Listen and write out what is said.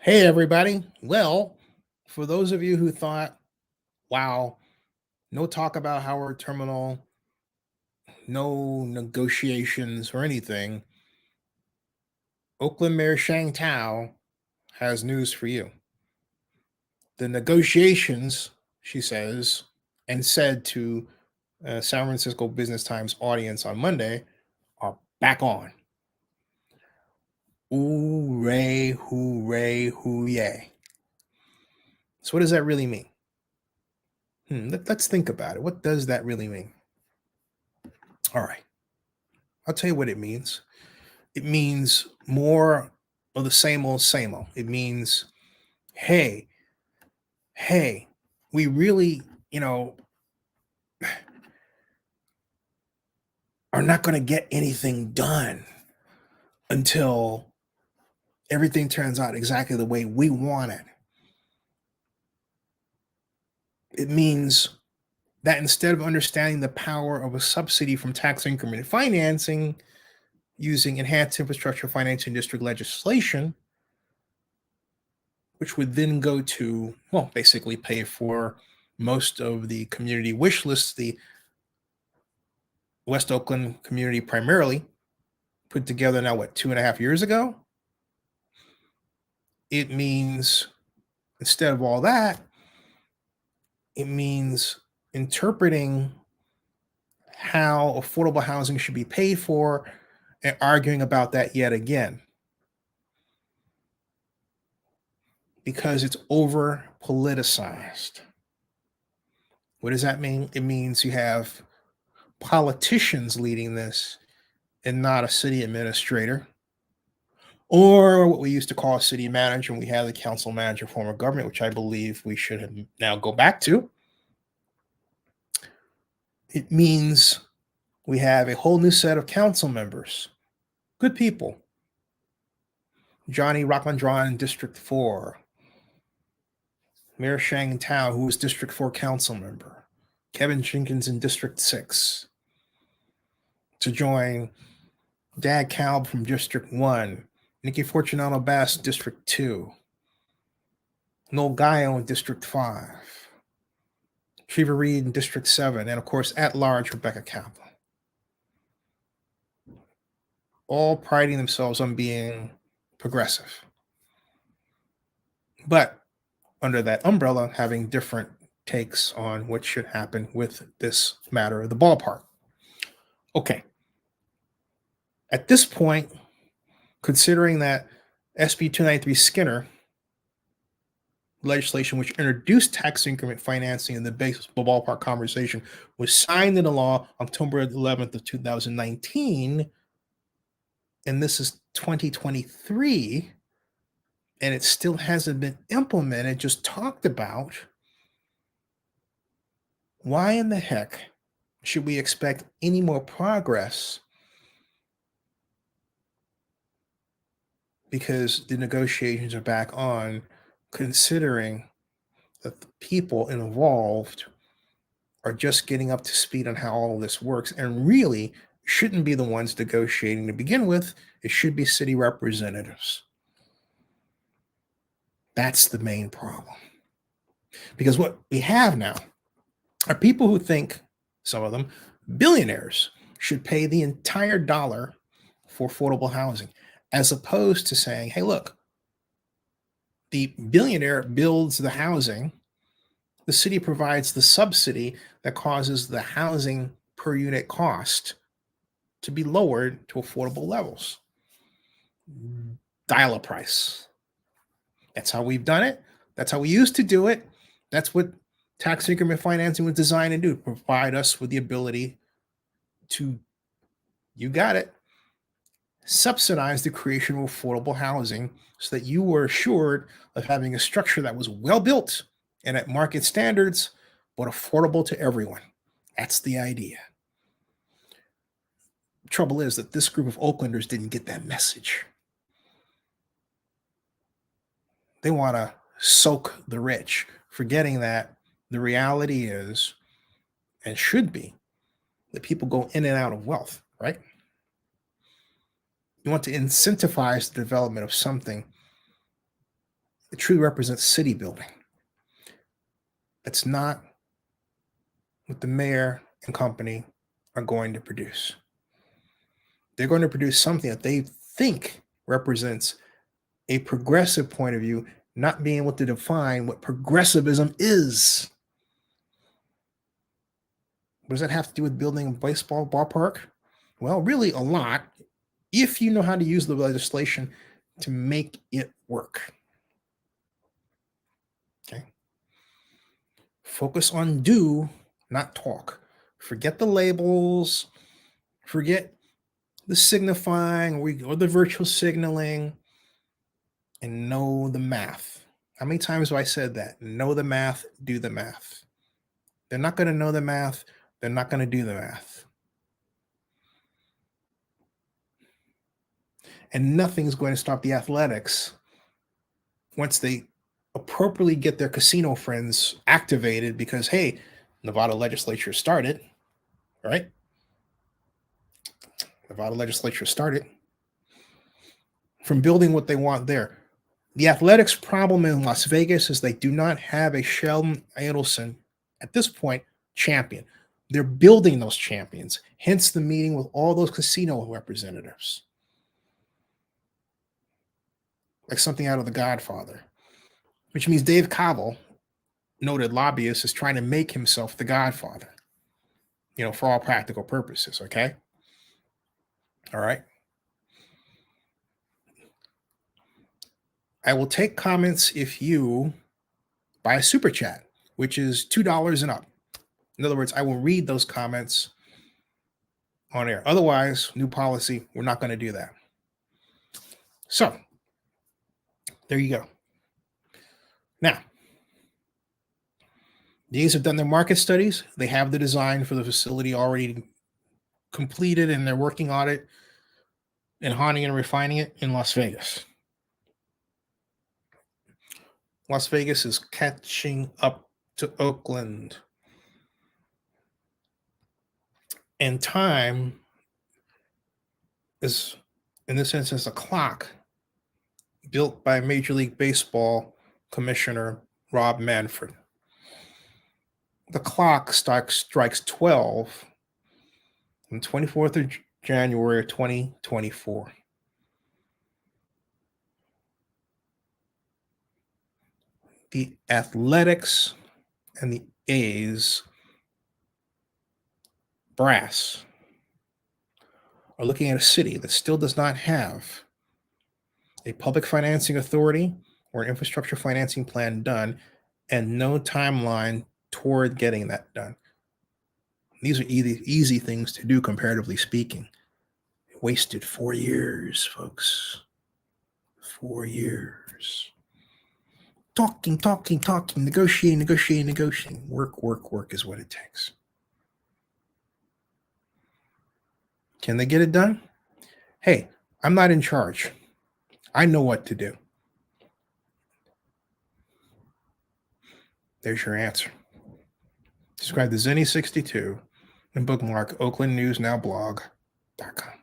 Hey, everybody. Well, for those of you who thought, wow, no talk about Howard Terminal, no negotiations or anything, Oakland Mayor Sheng Thao has news for you. The negotiations, she says, and said to San Francisco Business Times audience on Monday, are back on. Hooray, hooray, hooray. So, what does that really mean? Let's think about it. What does that really mean? All right. I'll tell you what it means. It means more of the same old, same old. It means, hey, hey, we really, are not going to get anything done until everything turns out exactly the way we want it. It means that instead of understanding the power of a subsidy from tax increment financing using enhanced infrastructure financing district legislation, which would then go to, well, basically pay for most of the community wish lists the West Oakland community primarily put together now, what, 2.5 years ago? It means instead of all that, it means interpreting how affordable housing should be paid for and arguing about that yet again because it's over politicized. What does that mean? It means you have politicians leading this and not a city administrator or what we used to call a city manager when we had the council manager form of government, which I believe we should now go back to. It means we have a whole new set of council members, good people. Johnny Rocklandron in District 4, Mayor Sheng Tao, who was District 4 council member, Kevin Jenkins in District 6, to join Dad Kalb from District 1, Nikki Fortunato Bass, District 2, Noel Gallo in District 5, Treva Reed in District 7, and of course, at large, Rebecca Kaplan. All priding themselves on being progressive. But under that umbrella, having different takes on what should happen with this matter of the ballpark. Okay. At this point, considering that SB 293 Skinner legislation, which introduced tax increment financing in the baseball ballpark conversation, was signed into law October 11th of 2019, and this is 2023, and it still hasn't been implemented, just talked about. Why in the heck should we expect any more progress? Because the negotiations are back on, considering that the people involved are just getting up to speed on how all this works and really shouldn't be the ones negotiating to begin with. It should be city representatives. That's the main problem. Because what we have now are people who think, some of them, billionaires should pay the entire dollar for affordable housing, as opposed to saying, hey, look, the billionaire builds the housing, the city provides the subsidy that causes the housing per unit cost to be lowered to affordable levels. Dial a price. That's how we've done it. That's how we used to do it. That's what tax increment financing was designed to do, provide us with the ability to, you got it, subsidize the creation of affordable housing so that you were assured of having a structure that was well built and at market standards, but affordable to everyone. That's the idea. The trouble is that this group of Oaklanders didn't get that message. They want to soak the rich, forgetting that the reality is, and should be, that people go in and out of wealth, right? You want to incentivize the development of something It truly represents city building. That's not what the mayor and company are going to produce. They're going to produce something that they think represents a progressive point of view, not being able to define what progressivism is. What does that have to do with building a baseball ballpark? Well, really a lot, if you know how to use the legislation to make it work. Okay. Focus on do, not talk. Forget the labels, forget the signifying or the virtual signaling, and know the math. How many times have I said that? Know the math, do the math. They're not going to know the math, they're not going to do the math. And nothing's going to stop the Athletics once they appropriately get their casino friends activated because, hey, Nevada legislature started, right? Nevada legislature started from building what they want there. The Athletics' problem in Las Vegas is they do not have a Sheldon Adelson, at this point, champion. They're building those champions, hence the meeting with all those casino representatives. Like something out of The Godfather, which means Dave Cavell, noted lobbyist, is trying to make himself the Godfather, for all practical purposes, okay? All right. I will take comments if you buy a super chat, which is $2 and up. In other words, I will read those comments on air. Otherwise, new policy, we're not going to do that. So, there you go. Now, these have done their market studies. They have the design for the facility already completed, and they're working on it and honing and refining it in Las Vegas. Las Vegas is catching up to Oakland. And time is, in this instance, a clock built by Major League Baseball Commissioner Rob Manfred. The clock strikes 12 on 24th of January 2024. The Athletics and the A's brass are looking at a city that still does not have a public financing authority or an infrastructure financing plan done, and no timeline toward getting that done. These are easy things to do, comparatively speaking. It wasted 4 years, folks. 4 years. Talking, negotiating. Work is what it takes. Can they get it done? Hey, I'm not in charge. I know what to do. There's your answer. Subscribe to Zenny62 and bookmark oaklandnewsnowblog.com.